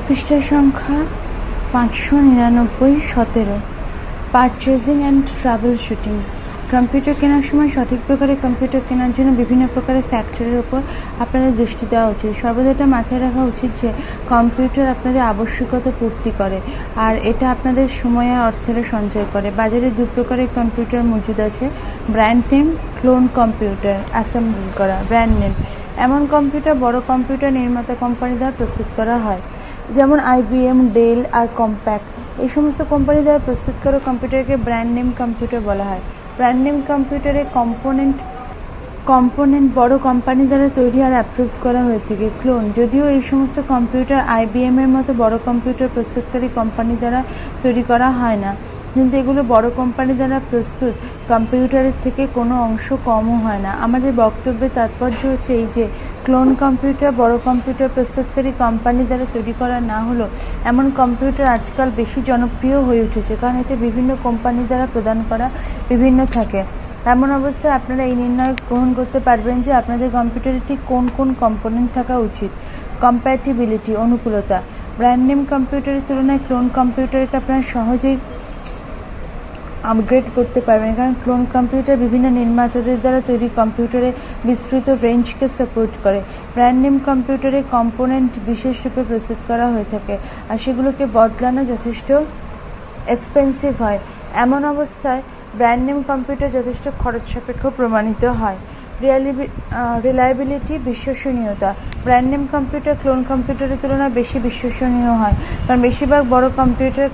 পৃষ্ঠা সংখ্যা 599-17 purchasing and travel shooting. Computer কেনার সময় সঠিক প্রকারে কম্পিউটার কেনার জন্য বিভিন্ন প্রকারের ফ্যাক্টরের উপর আপনাদের দৃষ্টি দেওয়া উচিত। সর্বদা এটা মাথায় রাখা উচিত যে কম্পিউটার আপনাদের আবশ্যকতা পূর্তি করে, আর এটা আপনাদের সময় আর অর্থেরও সঞ্চয় করে। বাজারে দু প্রকারের কম্পিউটার মজুদ আছে: brand name, clone computer. Assemble করা। ব্র্যান্ড নেম এমন কম্পিউটার বড় কম্পিউটার নির্মাতা কোম্পানি দ্বারা প্রস্তুত করা হয়, যেমন IBM, ডেল আর কম্প্যাক্ট। এই সমস্ত কোম্পানি দ্বারা প্রস্তুত করা কম্পিউটারকে ব্র্যান্ড নেম কম্পিউটার বলা হয়। ব্র্যান্ড নেম কম্পিউটারের কম্পোনেন্ট বড় কোম্পানি দ্বারা তৈরি আর অ্যাপ্রুভ করা হয়ে থাকে। ক্লোন, যদিও এই সমস্ত কম্পিউটার IBM এর মতো বড় কম্পিউটার প্রস্তুতকারী কোম্পানি দ্বারা তৈরি করা হয় না, কিন্তু এগুলো বড় কোম্পানি দ্বারা প্রস্তুত কম্পিউটারের থেকে কোনো অংশ কমও হয় না। আমাদের বক্তব্যের তাৎপর্য হচ্ছে এই যে ক্লোন কম্পিউটার বড় কম্পিউটার প্রস্তুতকারী কোম্পানি দ্বারা তৈরি করা না হলেও এমন কম্পিউটার আজকাল বেশি জনপ্রিয় হয়ে উঠেছে, কারণ এতে বিভিন্ন কোম্পানি দ্বারা প্রদান করা বিভিন্ন থাকে। এমন অবস্থায় আপনারা এই নির্ণয় গ্রহণ করতে পারবেন যে আপনাদের কম্পিউটারে ঠিক কোন কোন কম্পোনেন্ট থাকা উচিত। কম্প্যাটিবিলিটি, অনুকূলতা। ব্র্যান্ড নেম কম্পিউটারের তুলনায় ক্লোন কম্পিউটারকে আপনারা সহজেই আপগ্রেড করতে পারবেন, কারণ ক্লোন কম্পিউটার বিভিন্ন নির্মাতাদের দ্বারা তৈরি কম্পিউটারের বিস্তৃত রেঞ্জকে সাপোর্ট করে। ব্র্যান্ড নেম কম্পিউটারে কম্পোনেন্ট বিশেষ রূপে প্রস্তুত করা হয়ে থাকে, আর সেগুলোকে বদলানো যথেষ্ট এক্সপেন্সিভ হয়। এমন অবস্থায় ব্র্যান্ড নেম কম্পিউটার যথেষ্ট খরচ সাপেক্ষ প্রমাণিত হয়। রিলায়েবিলিটি, বিশ্বসনীয়তা। ব্র্যান্ড নেম কম্পিউটার ক্লোন কম্পিউটারের তুলনায় বেশি বিশ্বসনীয় হয়, কারণ বেশিরভাগ বড়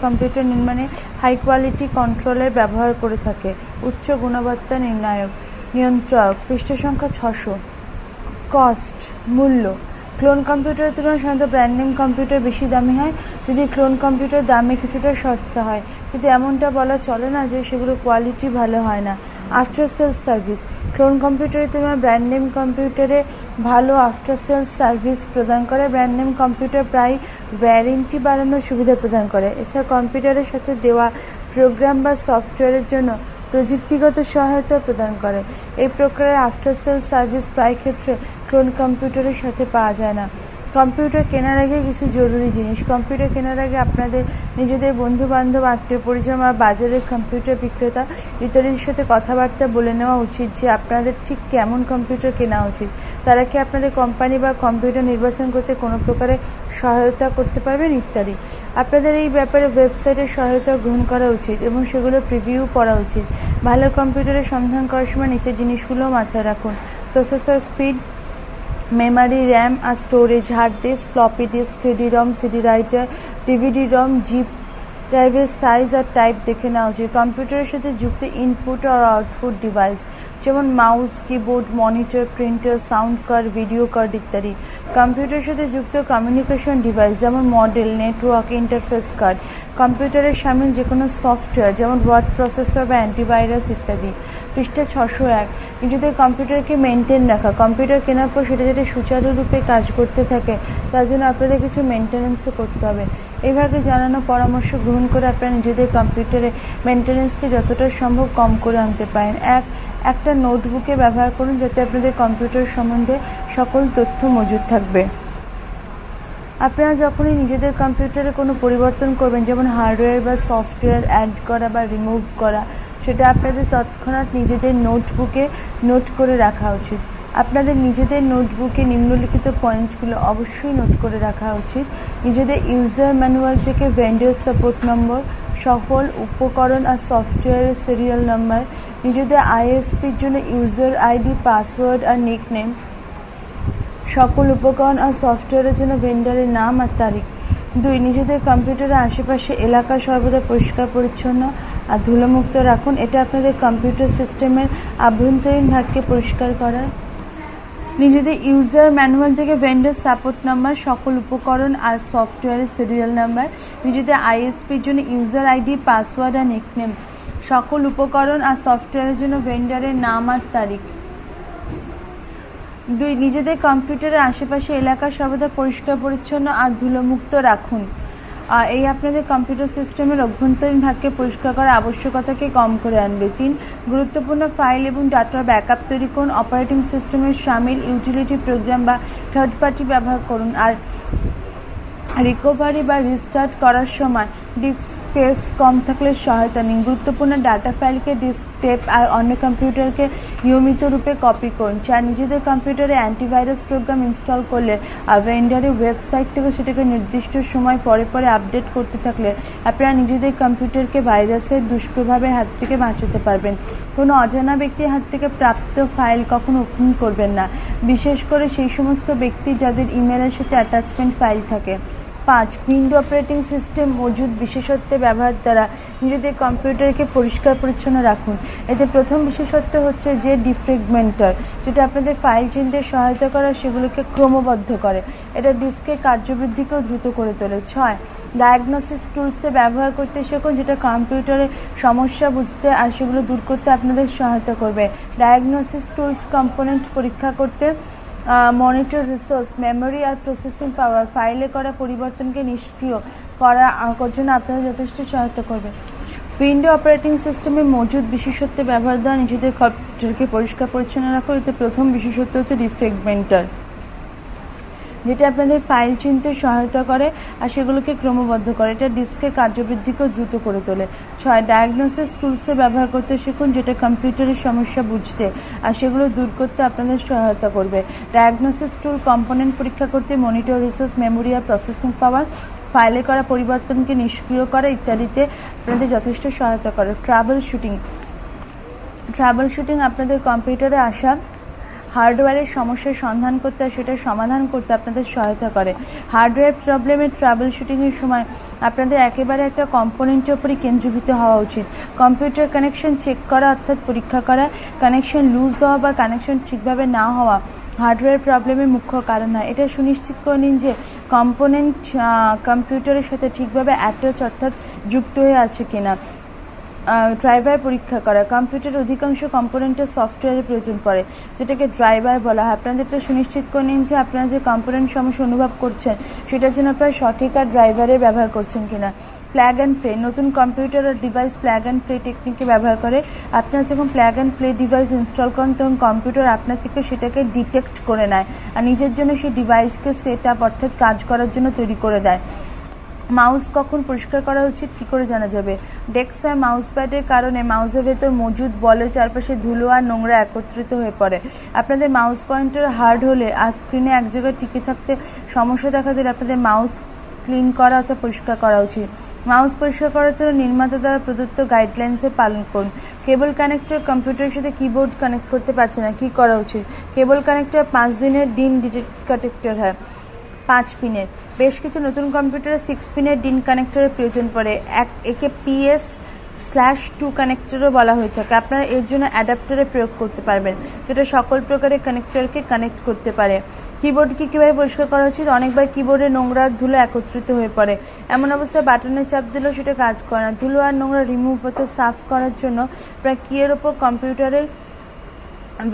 কম্পিউটার নির্মাণে হাই কোয়ালিটি কন্ট্রোলার ব্যবহার করে থাকে। উচ্চ গুণবত্তা নিয়ন্ত্রক। পৃষ্ঠা সংখ্যা 600। কস্ট, মূল্য। ক্লোন কম্পিউটারের তুলনায় সাধারণত ব্র্যান্ড নেম কম্পিউটার বেশি দামি হয়, যদি ক্লোন কম্পিউটার দামে কিছুটা সস্তা হয়, কিন্তু এমনটা বলা চলে না যে সেগুলো কোয়ালিটি ভালো হয় না। After sales service. ক্লোন কম্পিউটারের তুলনায় ব্র্যান্ড নেম কম্পিউটারে ভালো আফটার সেলস সার্ভিস প্রদান করে। ব্র্যান্ড নেম কম্পিউটার প্রায় ওয়ারেন্টি বাড়ানোর সুবিধা প্রদান করে। এছাড়া কম্পিউটারের সাথে দেওয়া প্রোগ্রাম বা সফটওয়্যারের জন্য প্রযুক্তিগত সহায়তা প্রদান করে। এই প্রকারের আফটার সেলস সার্ভিস প্রায় ক্ষেত্রে ক্লোন কম্পিউটারের সাথে পাওয়া যায় না। কম্পিউটার কেনার আগে কিছু জরুরি জিনিস। কম্পিউটার কেনার আগে আপনাদের নিজেদের বন্ধু বান্ধব, আত্মীয় পরিজন বা বাজারের কম্পিউটার বিক্রেতা ইত্যাদির সাথে কথাবার্তা বলে নেওয়া উচিত যে আপনাদের ঠিক কেমন কম্পিউটার কেনা উচিত। তারা কি আপনাদের কোম্পানি বা কম্পিউটার নির্বাচন করতে কোনো প্রকারে সহায়তা করতে পারবেন ইত্যাদি। আপনাদের এই ব্যাপারে ওয়েবসাইটের সহায়তা গ্রহণ করা উচিত এবং সেগুলো প্রিভিউ পড়া উচিত। ভালো কম্পিউটারের সন্ধান করার সময় নিচের জিনিসগুলো মাথায় রাখুন: প্রসেসর স্পিড, মেমোরি, র্যাম আর storage, hard disk, floppy disk, CD-ROM, CD writer, DVD-ROM, zip ড্রাইভের সাইজ আর টাইপ দেখে নেওয়া উচিত। কম্পিউটারের সাথে যুক্ত ইনপুট আর আউটপুট ডিভাইস, যেমন mouse, keyboard, monitor, printer, sound card, video card ইত্যাদি। কম্পিউটারের সাথে যুক্ত কমিউনিকেশন ডিভাইস, যেমন মডেল, নেটওয়ার্ক, ইন্টারফেস কার্ড। কম্পিউটারের সামিল যে কোনো সফটওয়্যার, যেমন ওয়ার্ড প্রসেসর বা অ্যান্টিভাইরাস ইত্যাদি। পৃষ্ঠা 601। নিজেদের কম্পিউটারকে মেনটেন রাখা। কম্পিউটার কেনার পর সেটা যাতে সুচারুরূপে কাজ করতে থাকে তার জন্য আপনাদের কিছু মেনটেন্যান্সও করতে হবে। এইভাবে জানানো পরামর্শ গ্রহণ করে আপনারা নিজেদের কম্পিউটারে মেনটেন্যান্সকে যতটা সম্ভব কম করে আনতে পারেন। একটা নোটবুকে ব্যবহার করুন যাতে আপনাদের কম্পিউটার সম্বন্ধে সকল তথ্য মজুদ থাকবে। আপনারা যখনই নিজেদের কম্পিউটারে কোনো পরিবর্তন করবেন, যেমন হার্ডওয়্যার বা সফটওয়্যার অ্যাড করা বা রিমুভ করা, সেটা আপনাদের তৎক্ষণাৎ নিজেদের নোটবুকে নোট করে রাখা উচিত। আপনাদের নিজেদের নোটবুকে নিম্নলিখিত পয়েন্টগুলো অবশ্যই নোট করে রাখা উচিত: নিজেদের ইউজার ম্যানুয়াল থেকে ভেন্ডর সাপোর্ট নম্বর, সকল উপকরণ আর সফটওয়্যারের সিরিয়াল নাম্বার, নিজেদের ISPর জন্য ইউজার আইডি, পাসওয়ার্ড আর নিকনেম, সকল উপকরণ আর সফটওয়্যারের জন্য ভেন্ডরের নাম আর তারিখ। 2. নিজেদের কম্পিউটারের আশেপাশে এলাকা সর্বদা পরিষ্কার পরিচ্ছন্ন আর ধুলোমুক্ত রাখুন। এটা আপনাদের কম্পিউটার সিস্টেমের আভ্যন্তরীণ ভাগকে পরিষ্কার করার। নিজেদের ইউজার ম্যানুয়াল থেকে ভেন্ডর সাপোর্ট নাম্বার, সকল উপকরণ আর সফটওয়্যারের সিরিয়াল নাম্বার, নিজেদের ISPর জন্য ইউজার আইডি, পাসওয়ার্ড আর নিকনেম, সকল উপকরণ আর সফটওয়্যারের জন্য ভেন্ডরের নাম আর তারিখ। 2. নিজেদের কম্পিউটারের আশেপাশে এলাকা সর্বদা পরিষ্কার পরিচ্ছন্ন আর ধুলোমুক্ত রাখুন। এই আপনাদের কম্পিউটার সিস্টেমের অভ্যন্তরীণ ভাগকে পরিষ্কার করার আবশ্যকতাকে কম করে আনবে। 3. গুরুত্বপূর্ণ ফাইল এবং ডাটার ব্যাকআপ তৈরি করুন। অপারেটিং সিস্টেমের সামিল ইউটিলিটি প্রোগ্রাম বা থার্ড পার্টি ব্যবহার করুন। আর রিকভারি বা রিস্টার্ট করার সময় ডিস্ক স্পেস কম থাকলে সহায়তা নিন। গুরুত্বপূর্ণ ডাটা ফাইলকে ডিস্ক টেপ আর অন্য কম্পিউটারকে নিয়মিত রূপে কপি করুন। নিজেদের কম্পিউটারে অ্যান্টিভাইরাস প্রোগ্রাম ইনস্টল করলে আর ভেন্ডারের ওয়েবসাইট থেকে সেটাকে নির্দিষ্ট সময় পরে পরে আপডেট করতে থাকলে আপনারা নিজেদের কম্পিউটারকে ভাইরাসের দুষ্প্রভাবের হাত থেকে বাঁচাতে পারবেন। কোনো অজানা ব্যক্তির হাত থেকে প্রাপ্ত ফাইল কখনো ওপেন করবেন না, বিশেষ করে সেই সমস্ত ব্যক্তি যাদের ইমেলের সাথে অ্যাটাচমেন্ট ফাইল থাকে। 5. উইন্ডো অপারেটিং সিস্টেম মজুদ বিশেষত্বের ব্যবহার দ্বারা নিজেদের কম্পিউটারকে পরিষ্কার পরিচ্ছন্ন রাখুন। এতে প্রথম বিশেষত্ব হচ্ছে যে ডিফ্র্যাগমেন্টার, যেটা আপনাদের ফাইল চিনতে সহায়তা করে, সেগুলোকে ক্রমবদ্ধ করে। এটা ডিস্কের কার্যবৃদ্ধিকেও দ্রুত করে তোলে। 6. ডায়াগনোসিস টুলসে ব্যবহার করতে শিখুন, যেটা কম্পিউটারের সমস্যা বুঝতে আর সেগুলো দূর করতে আপনাদের সহায়তা করবে। ডায়াগনোসিস টুলস কম্পোনেন্ট পরীক্ষা করতে, মনিটর রিসোর্স, মেমোরি আর প্রসেসিং পাওয়ার, ফাইলে করা পরিবর্তনকে নিষ্ক্রিয় করার জন্য আপনারা যথেষ্ট সহায়তা করবে। উইন্ডো অপারেটিং সিস্টেমে মজুদ বিশেষত্বের ব্যবহার দ্বারা নিজেদের কম্পিউটারকে পরিষ্কার পরিচ্ছন্ন রাখুন। এতে প্রথম বিশেষত্ব হচ্ছে ডিফ্র্যাগমেন্টার, যেটা আপনাদের ফাইল চিনতে সহায়তা করে আর সেগুলোকে ক্রমবদ্ধ করে। এটা ডিস্কের কার্যবৃদ্ধিকেও দ্রুত করে তোলে। 6. ডায়াগনোসিস টুলসে ব্যবহার করতে শিখুন, যেটা কম্পিউটারের সমস্যা বুঝতে আর সেগুলো দূর করতে আপনাদের সহায়তা করবে। ডায়াগনোসিস টুল কম্পোনেন্ট পরীক্ষা করতে, মনিটর রিসোর্স, মেমোরি আর প্রসেসিং পাওয়ার, ফাইলে করা পরিবর্তনকে নিষ্ক্রিয় করা ইত্যাদিতে আপনাদের যথেষ্ট সহায়তা করে। ট্রাবল শুটিং আপনাদের কম্পিউটারে আসা হার্ডওয়্যারের সমস্যার সন্ধান করতে আর সেটার সমাধান করতে আপনাদের সহায়তা করে। হার্ডওয়্যার প্রবলেমের ট্রাবল শুটিংয়ের সময় আপনাদের একেবারে একটা কম্পোনেন্টের উপরই কেন্দ্রীভূত হওয়া উচিত। কম্পিউটার কানেকশন চেক করা অর্থাৎ পরীক্ষা করা, কানেকশন লুজ হওয়া বা কানেকশন ঠিকভাবে না হওয়া হার্ডওয়্যার প্রবলেমের মুখ্য কারণ হয়। এটা সুনিশ্চিত করে নিন যে কম্পোনেন্ট কম্পিউটারের সাথে ঠিকভাবে অ্যাটাচ অর্থাৎ যুক্ত হয়ে আছে কিনা। ড্রাইভার পরীক্ষা করা, কম্পিউটারের অধিকাংশ কম্পোনেন্টের সফটওয়্যারের প্রয়োজন পড়ে, যেটাকে ড্রাইভার বলা হয়। আপনাদের এটা সুনিশ্চিত করে নিন যে আপনারা যে কম্পোনেন্ট সমস্যা অনুভব করছেন সেটার জন্য আপনারা সঠিক আর ড্রাইভারের ব্যবহার করছেন কিনা। প্লাগ অ্যান্ড প্লে, নতুন কম্পিউটার আর ডিভাইস প্লাগ অ্যান্ড প্লে টেকনিকে ব্যবহার করে। আপনারা যখন plug and play device install করেন তখন কম্পিউটার আপনার থেকে সেটাকে ডিটেক্ট করে নেয় আর নিজের জন্য সেই ডিভাইসকে সেট আপ অর্থাৎ কাজ করার জন্য তৈরি করে দেয়। মাউস কখন পরিষ্কার করা উচিত কী করে জানা যাবে? ডেস্ক আর মাউস প্যাডের কারণে মাউসের ভেতর মজুদ বলের চারপাশে ধুলো আর নোংরা একত্রিত হয়ে পড়ে। আপনাদের মাউস পয়েন্টার হার্ড হলে আর স্ক্রিনে এক জায়গায় টিকে থাকতে সমস্যা দেখা দিলে আপনাদের মাউস ক্লিন করা অথবা পরিষ্কার করা উচিত। মাউস পরিষ্কার করার জন্য নির্মাতা দ্বারা প্রদত্ত গাইডলাইন্সের পালন করুন। কেবল কানেক্টর কম্পিউটারের সাথে কিবোর্ড কানেক্ট করতে পারছে না, কী করা উচিত? কেবল কানেক্টর 5 দিনের ডিন কানেক্টর হয় 5 পিনের। বেশ কিছু নতুন কম্পিউটারে 6 পিনের ডিন কানেক্টরের প্রয়োজন পড়ে। একে PS/2 কানেক্টরও বলা হয়ে থাকে। আপনারা এর জন্য অ্যাডাপ্টারে প্রয়োগ করতে পারবেন, যেটা সকল প্রকারের কানেক্টরকে কানেক্ট করতে পারে। কিবোর্ডকে কীভাবে পরিষ্কার করা উচিত? অনেকবার কিবোর্ডে নোংরা ধুলো একত্রিত হয়ে পড়ে, এমন অবস্থায় বাটনে চাপ দিলেও সেটা কাজ করে না। ধুলো আর নোংরা রিমুভ হতে সাফ করার জন্য প্রায় কিয়ের ওপর কম্পিউটারের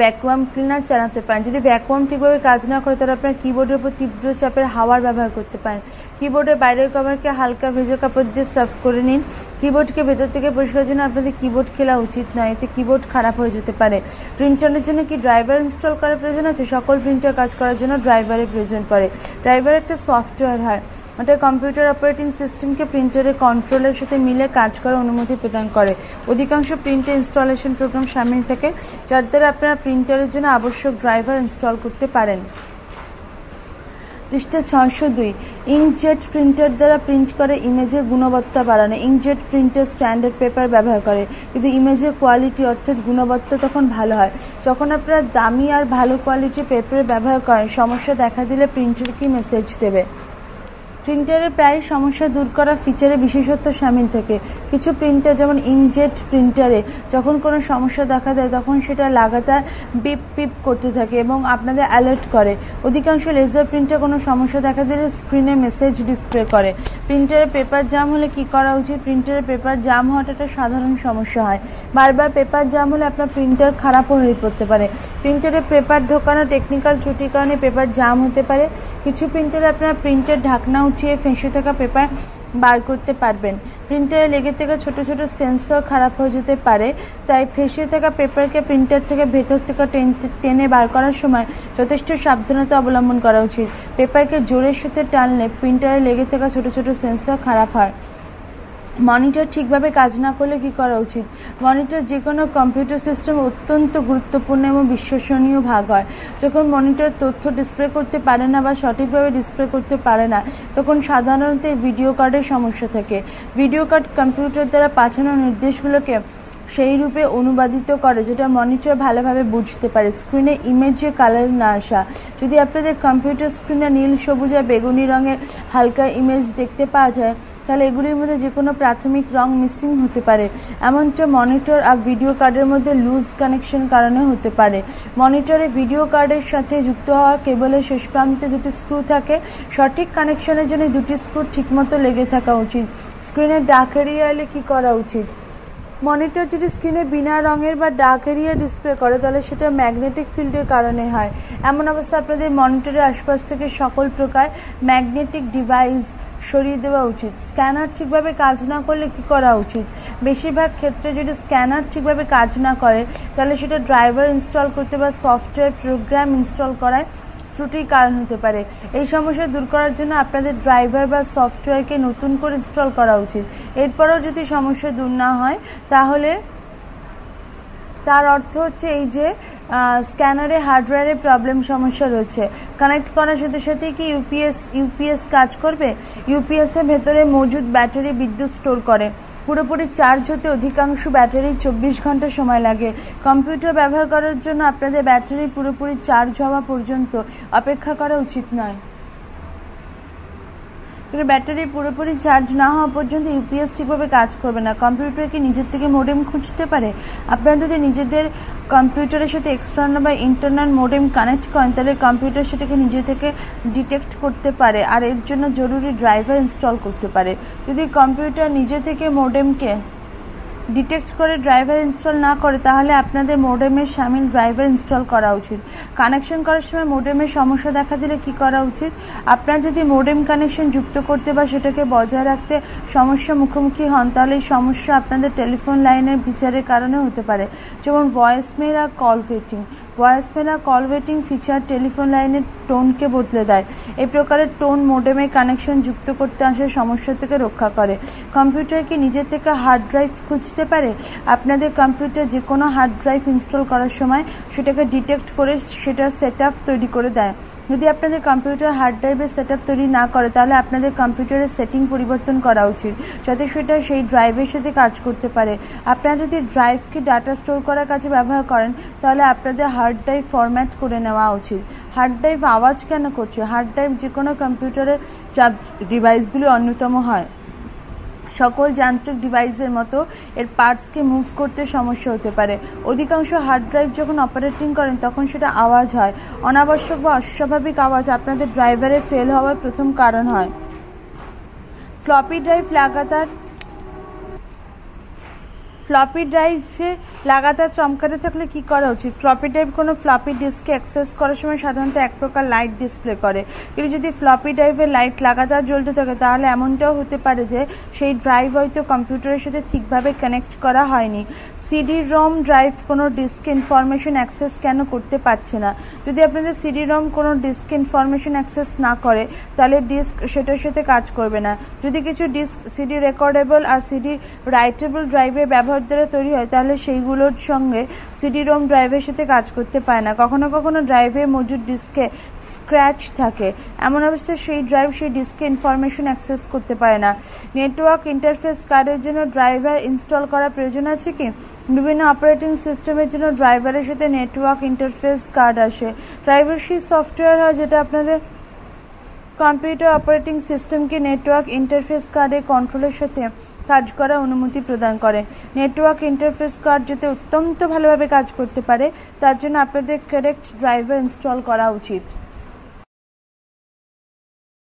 ভ্যাকুয়াম ক্লিনার চালাতে পারেন। যদি ভ্যাকুয়াম ঠিকভাবে কাজ না করে তাহলে আপনার কিবোর্ডের উপর তীব্র চাপের হাওয়ার ব্যবহার করতে পারেন। কিবোর্ডের বাইরের কভারকে হালকা ভেজা কাপড় দিয়ে সাফ করে নিন। কিবোর্ডকে ভেতর থেকে পরিষ্কার জন্য আপনাদের কিবোর্ড খেলা উচিত নয়, এতে কিবোর্ড খারাপ হয়ে যেতে পারে। প্রিন্টারের জন্য কি ড্রাইভার ইনস্টল করার প্রয়োজন আছে? সকল প্রিন্টার কাজ করার জন্য ড্রাইভারের প্রয়োজন পড়ে। ড্রাইভার একটা সফটওয়্যার হয়, ওটা কম্পিউটার অপারেটিং সিস্টেমকে প্রিন্টারের কন্ট্রোলের সাথে মিলে কাজ করার অনুমতি প্রদান করে। অধিকাংশ প্রিন্টার ইনস্টলেশন প্রোগ্রাম সামিল থাকে যার দ্বারা আপনারা প্রিন্টারের জন্য আবশ্যক ড্রাইভার ইনস্টল করতে পারেন। পৃষ্ঠা 602। ইঙ্কজেট প্রিন্টার দ্বারা প্রিন্ট করে ইমেজের গুণবত্তা বাড়ানো। ইঙ্কজেট প্রিন্টার স্ট্যান্ডার্ড পেপার ব্যবহার করে, কিন্তু ইমেজের কোয়ালিটি অর্থাৎ গুণবত্তা তখন ভালো হয় যখন আপনারা দামি আর ভালো কোয়ালিটির পেপার ব্যবহার করেন। সমস্যা দেখা দিলে প্রিন্টার কি মেসেজ দেবে? প্রিন্টারের প্রায় সমস্যা দূর করা ফিচারে বিশেষত্ব সামিল থাকে। কিছু প্রিন্টার যেমন ইঙ্কজেট প্রিন্টারে যখন কোনো সমস্যা দেখা দেয় তখন সেটা লাগাতার বিপ পিপ করতে থাকে এবং আপনাদের অ্যালার্ট করে। অধিকাংশ লেজার প্রিন্টার কোনো সমস্যা দেখা দিলে স্ক্রিনে মেসেজ ডিসপ্লে করে। প্রিন্টারের পেপার জাম হলে কি করা উচিত? প্রিন্টারের পেপার জাম হওয়াটা একটা সাধারণ সমস্যা হয়। বারবার পেপার জাম হলে আপনার প্রিন্টার খারাপও হয়ে পড়তে পারে। প্রিন্টারে পেপার ঢোকানো টেকনিক্যাল ত্রুটির কারণে পেপার জাম হতে পারে। কিছু প্রিন্টারে আপনারা প্রিন্টার ঢাকনা উঠিয়ে ফেঁসে থাকা পেপার বার করতে পারবেন। প্রিন্টারে লেগে থেকে ছোট ছোট সেন্সর খারাপ হয়ে যেতে পারে, তাই ফেঁসে থাকা পেপারকে প্রিন্টার থেকে ভেতর থেকে টেনে বার করার সময় যথেষ্ট সাবধানতা অবলম্বন করা উচিত। পেপারকে জোরের সাথে টানলে প্রিন্টারে লেগে থাকা ছোট ছোট সেন্সর খারাপ হয়। মনিটর ঠিকভাবে কাজ না করলে কি করা উচিত? মনিটর যে কোনো কম্পিউটার সিস্টেম অত্যন্ত গুরুত্বপূর্ণ এবং বিশ্বসনীয় ভাগ হয়। যখন মনিটর তথ্য ডিসপ্লে করতে পারে না বা সঠিকভাবে ডিসপ্লে করতে পারে না, তখন সাধারণত ভিডিও কার্ডের সমস্যা থাকে। ভিডিও কার্ড কম্পিউটার দ্বারা পাঠানো নির্দেশগুলোকে সেই রূপে অনুবাদিত করে যেটা মনিটর ভালোভাবে বুঝতে পারে। স্ক্রিনে ইমেজে কালার না আসা। যদি আপনাদের কম্পিউটার স্ক্রিনে নীল, সবুজ আর বেগুনি রঙের হালকা ইমেজ দেখতে পাওয়া যায়, তাহলে এগুলির মধ্যে যে কোনো প্রাথমিক রং মিসিং হতে পারে। এমনটা মনিটর আর ভিডিও কার্ডের মধ্যে লুজ কানেকশন কারণে হতে পারে। মনিটরে ভিডিও কার্ডের সাথে যুক্ত হওয়া কেবলের শেষ প্রান্তে দুটি স্ক্রু থাকে। সঠিক কানেকশনের জন্য দুটি স্ক্রু ঠিকমতো লেগে থাকা উচিত। স্ক্রিনের ডার্ক এরিয়া এলে কী করা উচিত? মনিটর যদি স্ক্রিনে বিনা রঙের বা ডার্ক এরিয়া ডিসপ্লে করে, তাহলে সেটা ম্যাগনেটিক ফিল্ডের কারণে হয়। এমন অবস্থায় আপনাদের মনিটরের আশপাশ থেকে সকল প্রকার ম্যাগনেটিক ডিভাইস সরিয়ে দেওয়া উচিত। স্ক্যানার ঠিকভাবে কাজ না করলে কি করা উচিত? বেশিরভাগ ক্ষেত্রে যদি স্ক্যানার ঠিকভাবে কাজ না করে, তাহলে সেটা ড্রাইভার ইনস্টল করতে বা সফটওয়্যার প্রোগ্রাম ইনস্টল করায় ত্রুটির কারণ হতে পারে। এই সমস্যা দূর করার জন্য আপনাদের ড্রাইভার বা সফটওয়্যারকে নতুন করে ইনস্টল করা উচিত। এরপরও যদি সমস্যা দূর না হয়, তাহলে তার অর্থ হচ্ছে এই যে স্ক্যানারে হার্ডওয়্যারে প্রবলেম সমস্যা রয়েছে। কানেক্ট করার সাথে সাথে কি ইউপিএস কাজ করবে? ইউপিএসের ভেতরে মজুদ ব্যাটারি বিদ্যুৎ স্টোর করে। পুরোপুরি চার্জ হতে অধিকাংশ ব্যাটারি 24 ঘন্টা সময় লাগে। কম্পিউটার ব্যবহার করার জন্য আপনাদের ব্যাটারি পুরোপুরি চার্জ হওয়া পর্যন্ত অপেক্ষা করা উচিত নয়। ব্যাটারি পুরোপুরি চার্জ না হওয়া পর্যন্ত ইউপিএস ঠিকভাবে কাজ করবে না। কম্পিউটার কি নিজের থেকে মোডেম খুঁজতে পারে? আপনারা যদি নিজেদের কম্পিউটারের সাথে এক্সটার্নাল বা ইন্টারনাল মোডেম কানেক্ট করেন, তাহলে কম্পিউটার সেটাকে নিজে থেকে ডিটেক্ট করতে পারে আর এর জন্য জরুরি ড্রাইভার ইনস্টল করতে পারে। যদি কম্পিউটার নিজে থেকে মোডেমকে ডিটেক্ট করে ড্রাইভার ইনস্টল না করে, তাহলে আপনাদের মোডেমের সামিল ড্রাইভার ইনস্টল করা উচিত। কানেকশন করার সময় মোডেমের সমস্যা দেখা দিলে কি করা উচিত? আপনার যদি মোডেম কানেকশন যুক্ত করতে বা সেটাকে বজায় রাখতে সমস্যা মুখোমুখি হন, তাহলে এই সমস্যা আপনাদের টেলিফোন লাইনের বিচারের কারণে হতে পারে, যেমন ভয়েসমেল আর কল ওয়েটিং। ভয়েসমেল আর কল ওয়েটিং ফিচার টেলিফোন লাইনের টোনকে বদলে দেয়। এই প্রকারের টোন মোডেমে কানেকশন যুক্ত করতে আসা সমস্যা থেকে রক্ষা করে। কম্পিউটার কি নিজের থেকে হার্ড ড্রাইভ খুঁজতে পারে? আপনাদের কম্পিউটার যে কোনো হার্ড ড্রাইভ ইনস্টল করার সময় সেটাকে ডিটেক্ট করে সেটার সেটআপ তৈরি করে দেয়। যদি আপনাদের কম্পিউটার হার্ড ড্রাইভের সেটআপ তৈরি না করে, তাহলে আপনাদের কম্পিউটারের সেটিং পরিবর্তন করা উচিত যাতে সেটা সেই ড্রাইভের সাথে কাজ করতে পারে। আপনারা যদি ড্রাইভকে ডাটা স্টোর করার কাজে ব্যবহার করেন, তাহলে আপনাদের হার্ড ড্রাইভ ফরম্যাট করে নেওয়া উচিত। হার্ড ড্রাইভ আওয়াজ কেন করছে? হার্ড ড্রাইভ যে কোনো কম্পিউটারের ডিভাইসগুলি অন্যতম হয়। সকল যান্ত্রিক ডিভাইসের মতো এর পার্টসকে মুভ করতে সমস্যা হতে পারে। অধিকাংশ হার্ড ড্রাইভ যখন অপারেটিং করেন, তখন সেটা আওয়াজ হয়। অনাবশ্যক বা অস্বাভাবিক আওয়াজ আপনাদের ড্রাইভারে ফেল হওয়ার প্রথম কারণ হয়। ফ্লপি ড্রাইভে লাগাতার চমকাতে থাকলে কি করা উচিত? ফ্লপি ড্রাইভ কোনো ফ্লপি ডিস্ককে অ্যাক্সেস করার সময় সাধারণত এক প্রকার লাইট ডিসপ্লে করে। কিন্তু যদি ফ্লপি ড্রাইভের লাইট লাগাতার জ্বলতে থাকে, তাহলে এমনটাও হতে পারে যে সেই ড্রাইভ হয়তো কম্পিউটারের সাথে ঠিকভাবে কানেক্ট করা হয়নি। সিডি রম ড্রাইভ কোনো ডিস্ক ইনফরমেশন অ্যাক্সেস কেন করতে পারছে না? যদি আপনাদের সিডি রম কোনো ডিস্ক ইনফরমেশন অ্যাক্সেস না করে, তাহলে ডিস্ক সেটার সাথে কাজ করবে না। যদি কিছু ডিস্ক সিডি রেকর্ডেবল আর সিডি রাইটেবল ড্রাইভের ব্যবহার দ্বারা তৈরি হয়, তাহলে সেইগুলোর সঙ্গে সিডি রম ড্রাইভের সাথে কাজ করতে পারে না। কখনো কখনো ড্রাইভে মজুদ ডিস্কে স্ক্র্যাচ থাকে। এমন অবস্থায় সেই ড্রাইভ সেই ডিস্কে ইনফরমেশন অ্যাক্সেস করতে পারে না। নেটওয়ার্ক ইন্টারফেস কার্ডের জন্য ড্রাইভার ইনস্টল করা প্রয়োজন আছে কি? বিভিন্ন অপারেটিং সিস্টেমের জন্য ড্রাইভারের সাথে নেটওয়ার্ক ইন্টারফেস কার্ড আসে। ড্রাইভার সেই সফটওয়্যার হয় যেটা আপনাদের কম্পিউটার অপারেটিং সিস্টেমকে নেটওয়ার্ক ইন্টারফেস কার্ডে কন্ট্রোলের সাথে কাজ করার অনুমতি প্রদান করে। নেটওয়ার্ক ইন্টারফেস কার্ড যাতে অত্যন্ত ভালোভাবে কাজ করতে পারে, তার জন্য আপনাদের কারেক্ট ড্রাইভার ইনস্টল করা উচিত।